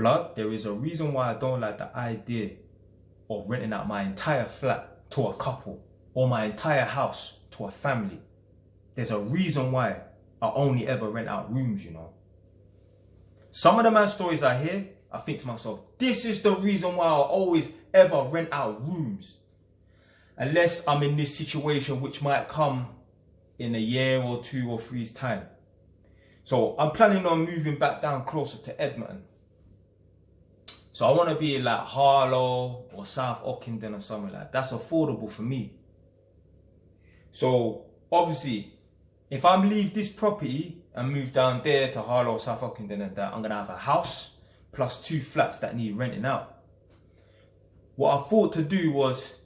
blood, there is a reason why I don't like the idea of renting out my entire flat to a couple or my entire house to a family. There's a reason why I only ever rent out rooms, you know. Some of the man stories I hear, I think to myself, this is the reason why I'll always ever rent out rooms. Unless I'm in this situation which might come in a year or 2 or 3's time. So I'm planning on moving back down closer to Edmonton. So I want to be in like Harlow or South Ockenden or something like that. That's affordable for me. So obviously, if I leave this property and move down there to Harlow or South Ockenden and that, I'm going to have a house plus 2 flats that need renting out. What I thought to do was,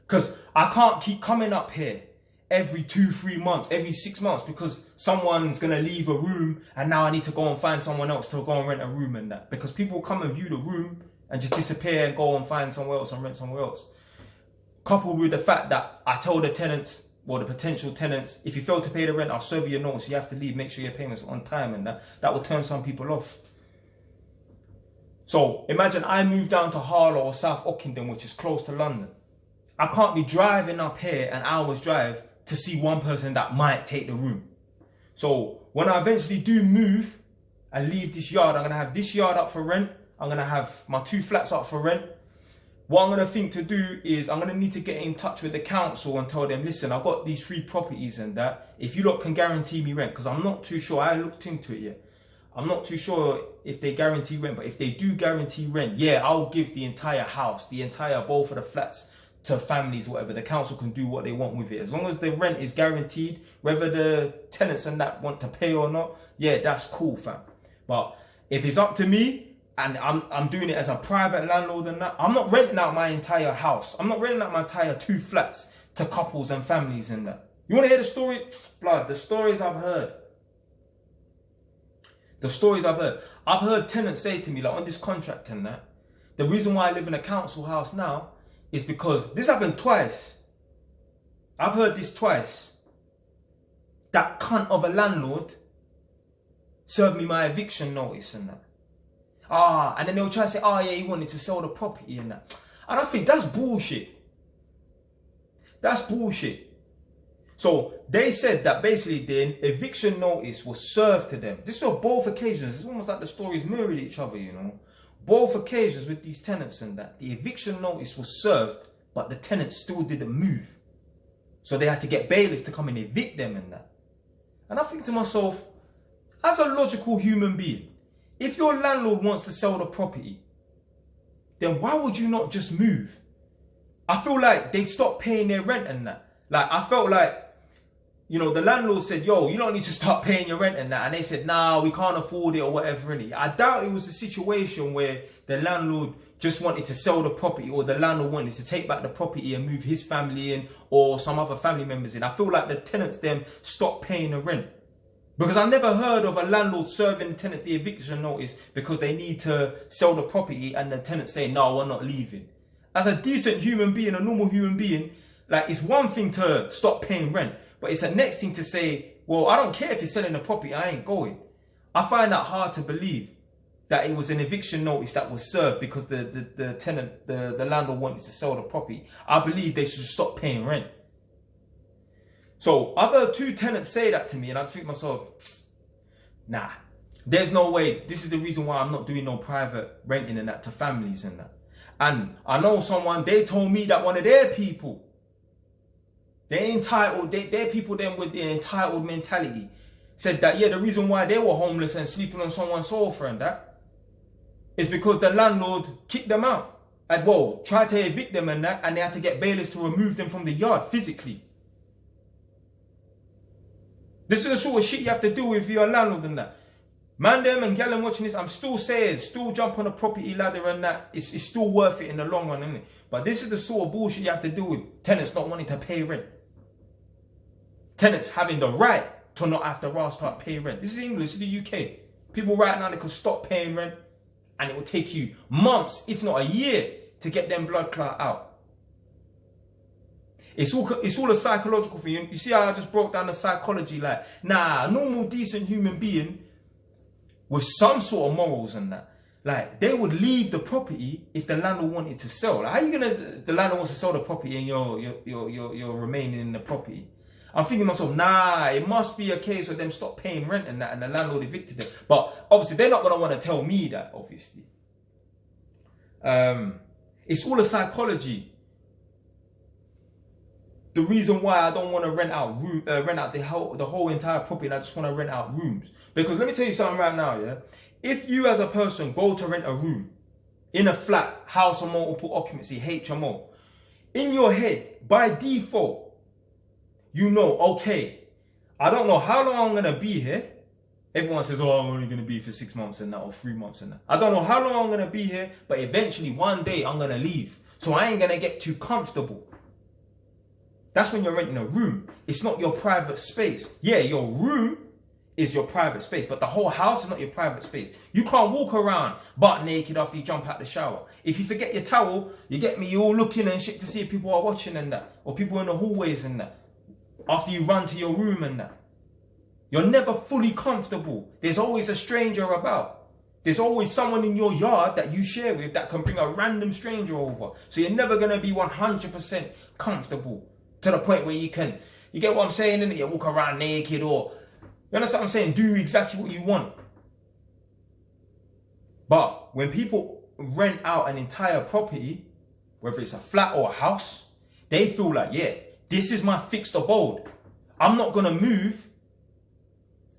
because I can't keep coming up here every 2-3 months, every 6 months, because someone's going to leave a room and now I need to go and find someone else to go and rent a room and that. Because people come and view the room and just disappear and go and find somewhere else and rent somewhere else. Coupled with the fact that I told the tenants, or the potential tenants, if you fail to pay the rent, I'll serve you a notice, you have to leave, make sure your payments are on time, and that will turn some people off. So imagine I move down to Harlow or South Ockenden, which is close to London. I can't be driving up here an hour's drive to see one person that might take the room. So when I eventually do move and leave this yard, I'm going to have this yard up for rent. I'm going to have my 2 flats up for rent. What I'm going to think to do is I'm going to need to get in touch with the council and tell them, listen, I've got these 3 properties and that. If you lot can guarantee me rent, because I'm not too sure, I looked into it yet. I'm not too sure if they guarantee rent, but if they do guarantee rent, yeah, I'll give the entire house, both of the flats to families, whatever. The council can do what they want with it. As long as the rent is guaranteed, whether the tenants and that want to pay or not, yeah, that's cool, fam. But if it's up to me, and I'm doing it as a private landlord and that, I'm not renting out my entire house. I'm not renting out my entire 2 flats to couples and families and that. You want to hear the story? Blood, the stories I've heard. The stories I've heard. I've heard tenants say to me, like on this contract and that, the reason why I live in a council house now is because this happened twice. I've heard this twice. That cunt of a landlord served me my eviction notice and that. And then they'll try to say, yeah, he wanted to sell the property and that. And I think that's bullshit. That's bullshit. So they said that basically the eviction notice was served to them. This is on both occasions. It's almost like the stories mirrored each other, you know. Both occasions with these tenants and that. The eviction notice was served, but the tenants still didn't move. So they had to get bailiffs to come and evict them and that. And I think to myself, as a logical human being, if your landlord wants to sell the property, then why would you not just move? I feel like they stopped paying their rent and that. Like, I felt like, you know, the landlord said, yo, you don't need to start paying your rent and that. And they said, nah, we can't afford it or whatever. Innit? I doubt it was a situation where the landlord just wanted to sell the property, or the landlord wanted to take back the property and move his family in or some other family members in. I feel like the tenants them stopped paying the rent. Because I never heard of a landlord serving the tenants the eviction notice because they need to sell the property and the tenants say, no, we're not leaving. As a decent human being, a normal human being, like, it's one thing to stop paying rent, but it's the next thing to say, well, I don't care if you're selling the property, I ain't going. I find that hard to believe that it was an eviction notice that was served because the tenant, the landlord wanted to sell the property. I believe they should stop paying rent. So I've heard 2 tenants say that to me, and I just think to myself, nah, there's no way. This is the reason why I'm not doing no private renting and that to families and that. And I know someone, they told me that one of their people, they're entitled, they're people then with the entitled mentality, said that, yeah, the reason why they were homeless and sleeping on someone's sofa and that is because the landlord kicked them out. And, well, tried to evict them and that, and they had to get bailiffs to remove them from the yard physically. This is the sort of shit you have to do with your landlord and that. Man, them and gal watching this, I'm still saying, still jump on a property ladder and that. It's still worth it in the long run, isn't it? But this is the sort of bullshit you have to do with tenants not wanting to pay rent. Tenants having the right to not have to start paying rent. This is England, this is the UK. People right now, they could stop paying rent and it will take you months, if not a year, to get them blood clot out. It's all a psychological thing. You see how I just broke down the psychology? Like, nah, a normal, decent human being with some sort of morals and that. like, they would leave the property if the landlord wanted to sell. Like, how you gonna, the landlord wants to sell the property and you're remaining in the property? I'm thinking to myself, nah, it must be a case of them stop paying rent and that, and the landlord evicted them. But obviously, they're not gonna want to tell me that, obviously. It's all a psychology. The reason why I don't want to rent out the whole entire property, and I just want to rent out rooms. Because let me tell you something right now, yeah. If you as a person go to rent a room in a flat, house or multiple occupancy, HMO, in your head, by default, you know, okay, I don't know how long I'm going to be here. Everyone says, oh, I'm only going to be for 6 months and that, or 3 months and that. I don't know how long I'm going to be here, but eventually one day I'm going to leave. So I ain't going to get too comfortable. That's when you're renting a room. It's not your private space. Yeah, your room is your private space, but the whole house is not your private space. You can't walk around butt naked after you jump out the shower. If you forget your towel, you get me, you're all looking and shit to see if people are watching and that, or people in the hallways and that, after you run to your room and that. You're never fully comfortable. There's always a stranger about. There's always someone in your yard that you share with that can bring a random stranger over. So you're never going to be 100% comfortable to the point where you get what I'm saying, innit? You walk around naked, or, you understand what I'm saying? Do exactly what you want. But when people rent out an entire property, whether it's a flat or a house, they feel like, yeah, this is my fixed abode. I'm not going to move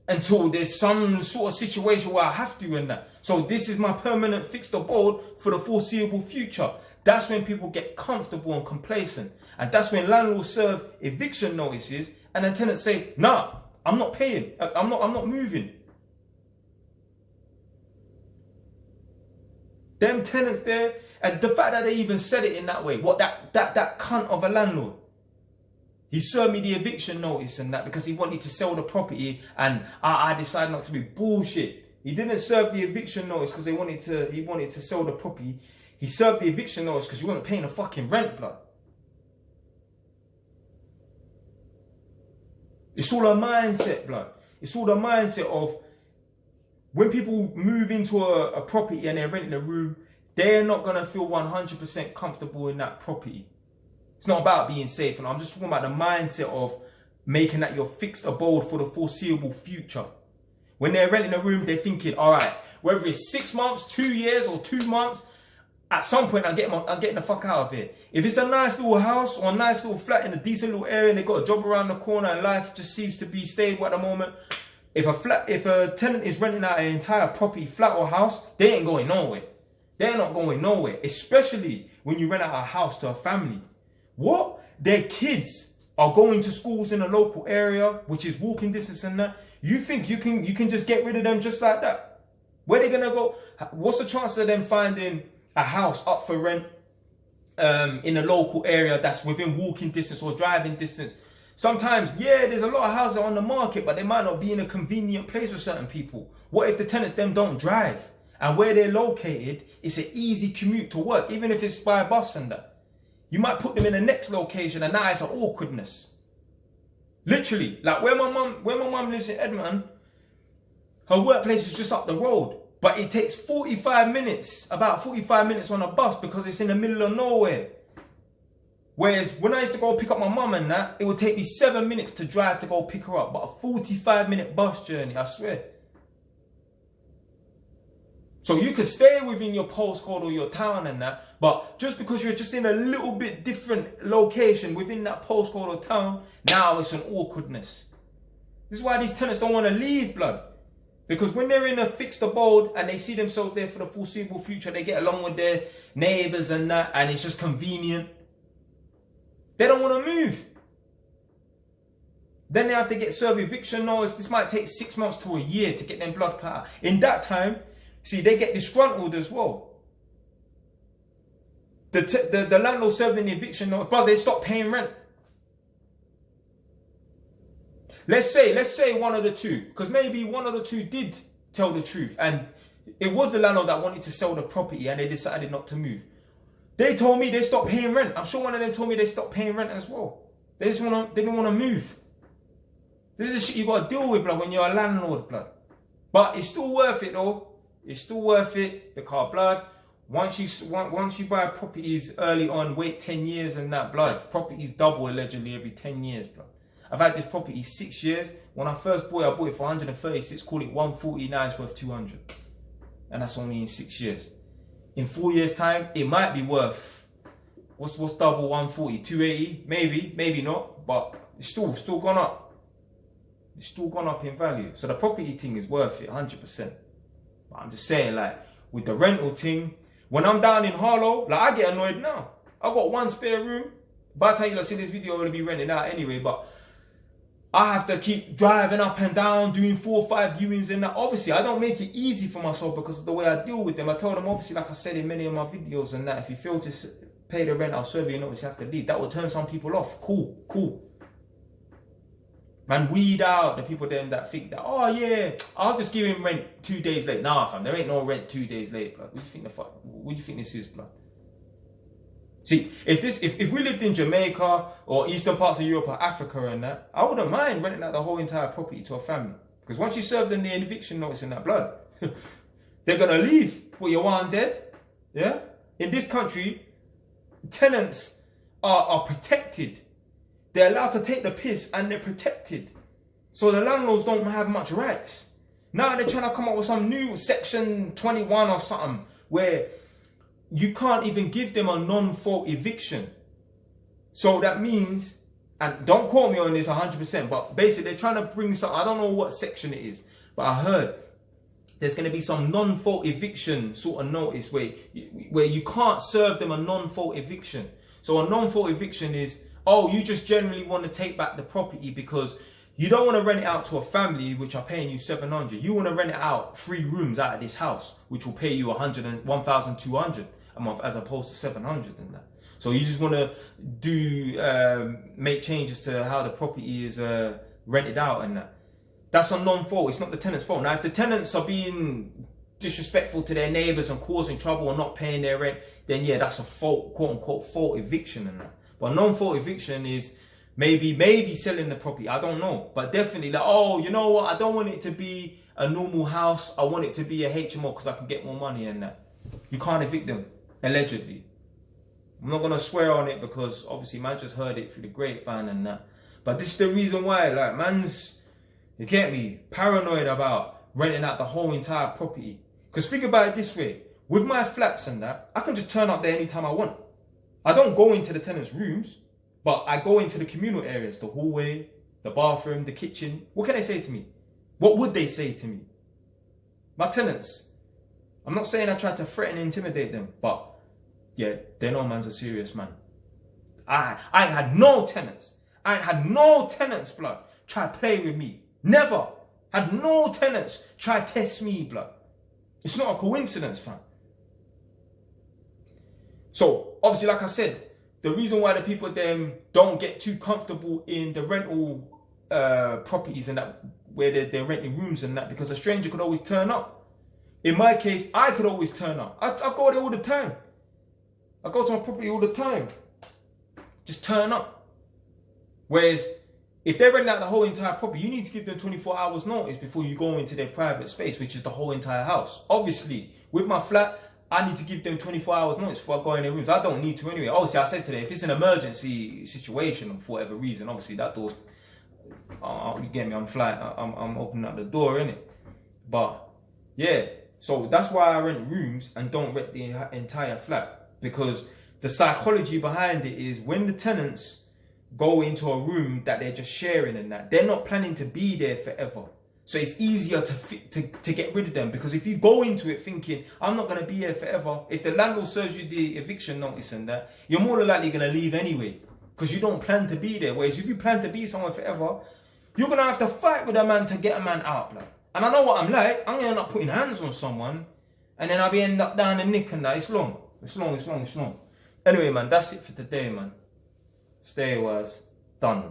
until there's some sort of situation where I have to and that. So this is my permanent fixed abode for the foreseeable future. That's when people get comfortable and complacent. And that's when landlords serve eviction notices and the tenants say, nah, I'm not paying. I'm not moving. Them tenants there, and the fact that they even said it in that way, what that cunt of a landlord. He served me the eviction notice and that because he wanted to sell the property, and I decided not to be bullshit. He didn't serve the eviction notice because he wanted to sell the property. He served the eviction notice because you weren't paying the fucking rent, blood. It's all a mindset, blood. It's all the mindset of when people move into a property and they're renting a room, they're not going to feel 100% comfortable in that property. It's not about being safe, and I'm just talking about the mindset of making that your fixed abode for the foreseeable future. When they're renting a room, they're thinking, all right, whether it's 6 months, 2 years, or 2 months, at some point I'm getting the fuck out of here. If it's a nice little house or a nice little flat in a decent little area and they got a job around the corner and life just seems to be stable at the moment, if a tenant is renting out an entire property, flat or house, they ain't going nowhere. They're not going nowhere, especially when you rent out a house to a family. What? Their kids are going to schools in a local area, which is walking distance and that. You think you can just get rid of them just like that? Where they gonna go? What's the chance of them finding a house up for rent in a local area that's within walking distance or driving distance? Sometimes, yeah, there's a lot of houses on the market, but they might not be in a convenient place for certain people. What if the tenants them don't drive? And where they're located, it's an easy commute to work, even if it's by bus and that. You might put them in the next location and now it's an awkwardness. Literally, like where my mum lives in Edmonton, her workplace is just up the road. But it takes 45 minutes, about 45 minutes on a bus because it's in the middle of nowhere. Whereas when I used to go pick up my mum and that, it would take me 7 minutes to drive to go pick her up. But a 45-minute bus journey, I swear. So you could stay within your postcode or your town and that, but just because you're just in a little bit different location within that postcode or town, now it's an awkwardness. This is why these tenants don't want to leave, blood. Because when they're in a fixed abode and they see themselves there for the foreseeable future, they get along with their neighbours and that, and it's just convenient. They don't want to move. Then they have to get served eviction notice. This might take 6 months to a year to get them blood put out. In that time, see, they get disgruntled as well. The landlord serving the eviction notice, brother, they stop paying rent. Let's say one of the two, because maybe one of the two did tell the truth and it was the landlord that wanted to sell the property and they decided not to move. They told me they stopped paying rent. I'm sure one of them told me they stopped paying rent as well. They didn't want to move. This is the shit you got to deal with, blood, when you're a landlord, blood. But it's still worth it though. It's still worth it. The car blood. Once you buy properties early on, wait 10 years and that blood. Properties double allegedly every 10 years, blood. I've had this property 6 years. When I first bought it, I bought it for 136, call it 140, now it's worth 200. And that's only in 6 years. In 4 years time, it might be worth, what's double 140, 280, maybe not, but it's still gone up. It's still gone up in value. So the property thing is worth it, 100%. But I'm just saying, like, with the rental thing, when I'm down in Harlow, like, I get annoyed now. I got one spare room. By the time you see this video, I'm going to be renting out anyway, but I have to keep driving up and down, doing 4 or 5 viewings and that. Obviously, I don't make it easy for myself because of the way I deal with them. I tell them, obviously, like I said in many of my videos and that, if you fail to pay the rent, I'll serve you a notice, you have to leave. That will turn some people off. Cool. Man, weed out the people then that think that, oh yeah, I'll just give him rent 2 days late. Nah, fam, there ain't no rent 2 days late, blood. What do you think this is, blood? See, if we lived in Jamaica or eastern parts of Europe or Africa and that, I wouldn't mind renting out the whole entire property to a family. Because once you serve them the eviction notice in that blood, they're gonna leave. What, you want dead? Yeah? In this country, tenants are protected. They're allowed to take the piss and they're protected. So the landlords don't have much rights. Now they're trying to come up with some new section 21 or something where you can't even give them a non-fault eviction. So that means, and don't quote me on this 100%, but basically they're trying to bring some, I don't know what section it is, but I heard there's going to be some non-fault eviction sort of notice where you can't serve them a non-fault eviction. So a non-fault eviction is, oh, you just generally want to take back the property because you don't want to rent it out to a family which are paying you 700. You want to rent it out 3 rooms out of this house, which will pay you 1,200 a month as opposed to 700 and that. So you just want to make changes to how the property is rented out and that. That's a non-fault. It's not the tenant's fault. Now, if the tenants are being disrespectful to their neighbours and causing trouble or not paying their rent, then yeah, that's a fault, quote unquote, fault eviction and that. But non-fault eviction is maybe selling the property. I don't know. But definitely like, oh, you know what? I don't want it to be a normal house. I want it to be a HMO because I can get more money and that. You can't evict them, allegedly. I'm not going to swear on it because obviously man just heard it through the grapevine and that. But this is the reason why, like, man's, you get me, paranoid about renting out the whole entire property. Because think about it this way. With my flats and that, I can just turn up there anytime I want. I don't go into the tenants' rooms, but I go into the communal areas, the hallway, the bathroom, the kitchen. What can they say to me? What would they say to me? My tenants. I'm not saying I tried to threaten and intimidate them, but yeah, they know man's a serious man. I ain't had no tenants. I ain't had no tenants, blood, try to play with me. Never. Had no tenants try to test me, blood. It's not a coincidence, fam. So, obviously, like I said, the reason why the people them don't get too comfortable in the rental properties and that, where they're renting rooms and that, because a stranger could always turn up. In my case, I could always turn up. I go there all the time. I go to my property all the time. Just turn up. Whereas, if they're renting out the whole entire property, you need to give them 24 hours notice before you go into their private space, which is the whole entire house. Obviously, with my flat, I need to give them 24 hours notice before I go in their rooms. I don't need to anyway. Obviously, I said today, if it's an emergency situation for whatever reason, obviously that door's, you get me, I'm opening up the door, innit? But, yeah, so that's why I rent rooms and don't rent the entire flat. Because the psychology behind it is when the tenants go into a room that they're just sharing and that, they're not planning to be there forever. So it's easier to get rid of them, because if you go into it thinking, I'm not going to be here forever, if the landlord serves you the eviction notice and that, you're more than likely going to leave anyway, because you don't plan to be there. Whereas if you plan to be somewhere forever, you're going to have to fight with a man to get a man out. Like. And I know what I'm like. I'm going to end up putting hands on someone, and then I'll be end up down the nick and that. It's long. Anyway, man, that's it for today, man. Stay wise. Done.